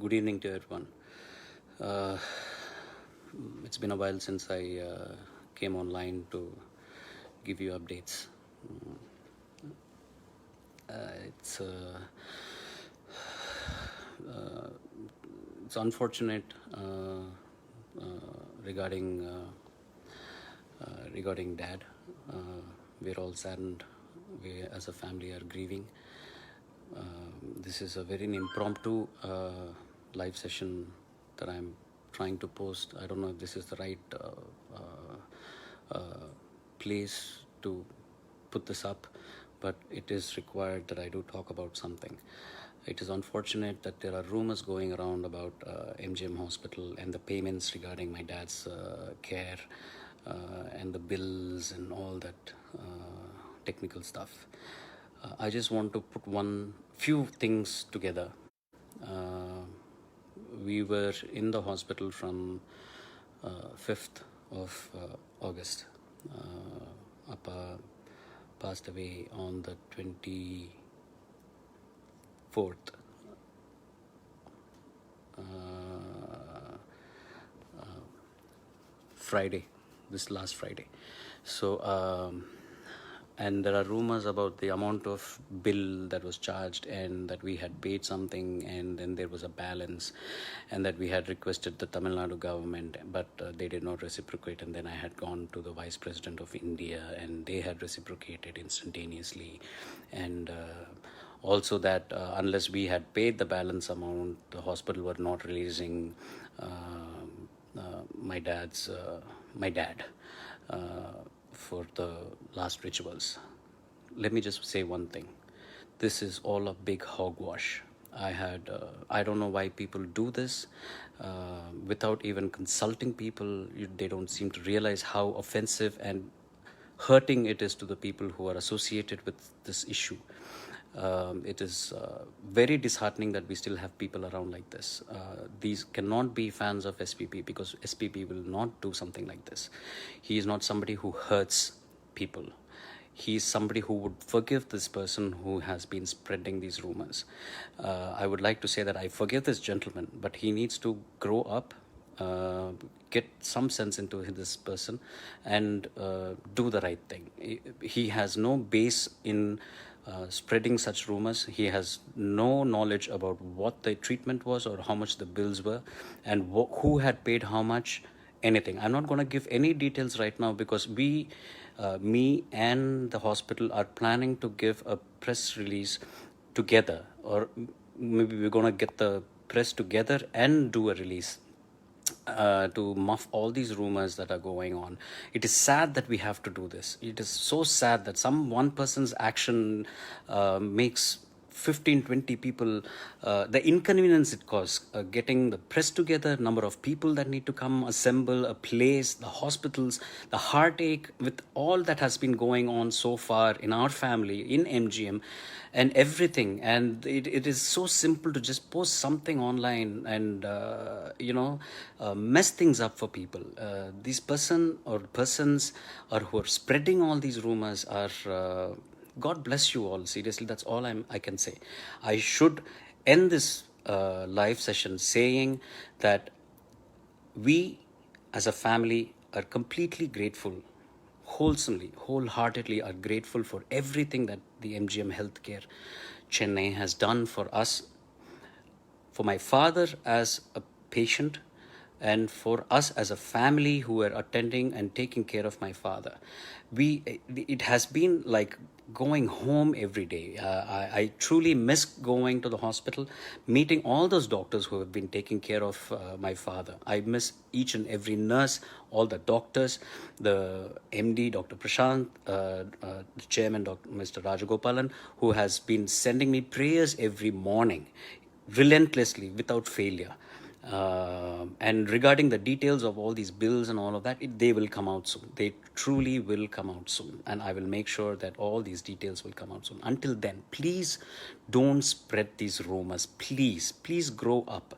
Good evening to everyone. Uh, it's been a while since I came online to give you updates. It's uh, it's unfortunate regarding regarding Dad. We're all saddened. We, as a family, are grieving. This is a very impromptu live session that I'm trying to post. I don't know if this is the right place to put this up, but it is required that I do talk about something. It is unfortunate that there are rumors going around about MGM Hospital and the payments regarding my dad's care and the bills and all that technical stuff. I just want to put few things together. Uh, we were in the hospital from 5th of August. Appa passed away on the 24th. Friday, this last Friday. So, and there are rumors about the amount of bill that was charged and that we had paid something and then there was a balance and that we had requested the Tamil Nadu government, but they did not reciprocate. And then I had gone to the Vice President of India and they had reciprocated instantaneously. And also that unless we had paid the balance amount, the hospital were not releasing my dad for the last rituals. Let me just say one thing. This is all a big hogwash. I don't know why people do this without even consulting people. They don't seem to realize how offensive and hurting it is to the people who are associated with this issue. It is very disheartening that we still have people around like this. These cannot be fans of SPP because SPP will not do something like this. He is not somebody who hurts people. He is somebody who would forgive this person who has been spreading these rumors. I would like to say that I forgive this gentleman, but he needs to grow up, get some sense into this person, and do the right thing. He has no base in spreading such rumors. He has no knowledge about what the treatment was or how much the bills were and who had paid how much, anything. I'm not going to give any details right now because me and the hospital are planning to give a press release together, or maybe we're going to get the press together and do a release to muff all these rumors that are going on. It is sad that we have to do this. It is so sad that one person's action makes 15, 20 people, the inconvenience it caused, getting the press together, number of people that need to come, assemble, a place, the hospitals, the heartache with all that has been going on so far in our family, in MGM, and everything. And it is so simple to just post something online and, mess things up for people. These persons who are spreading all these rumors are... God bless you all. Seriously, that's all I can say. I should end this live session saying that we as a family are completely grateful, wholeheartedly are grateful for everything that the MGM Healthcare Chennai has done for us, for my father as a patient, and for us as a family who were attending and taking care of my father. It has been like going home every day. I truly miss going to the hospital, meeting all those doctors who have been taking care of my father. I miss each and every nurse, all the doctors, the MD, Dr. Prashant, the chairman, Mr. Rajagopalan, who has been sending me prayers every morning, relentlessly, without failure. And regarding the details of all these bills and all of that, they will come out soon. They truly will come out soon. And I will make sure that all these details will come out soon. Until then, please don't spread these rumors. Please grow up.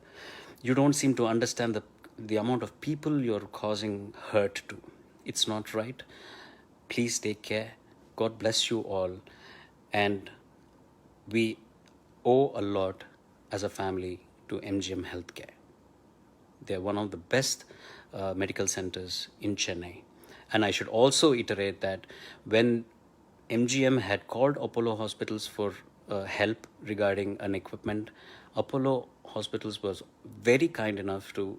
You don't seem to understand the amount of people you're causing hurt to. It's not right. Please take care. God bless you all. And we owe a lot as a family to MGM Healthcare. They're one of the best medical centers in Chennai. And I should also iterate that when MGM had called Apollo Hospitals for help regarding an equipment, Apollo Hospitals was very kind enough to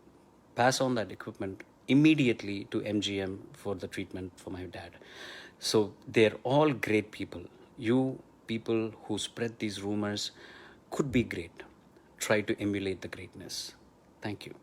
pass on that equipment immediately to MGM for the treatment for my dad. So they're all great people. You people who spread these rumors could be great. Try to emulate the greatness. Thank you.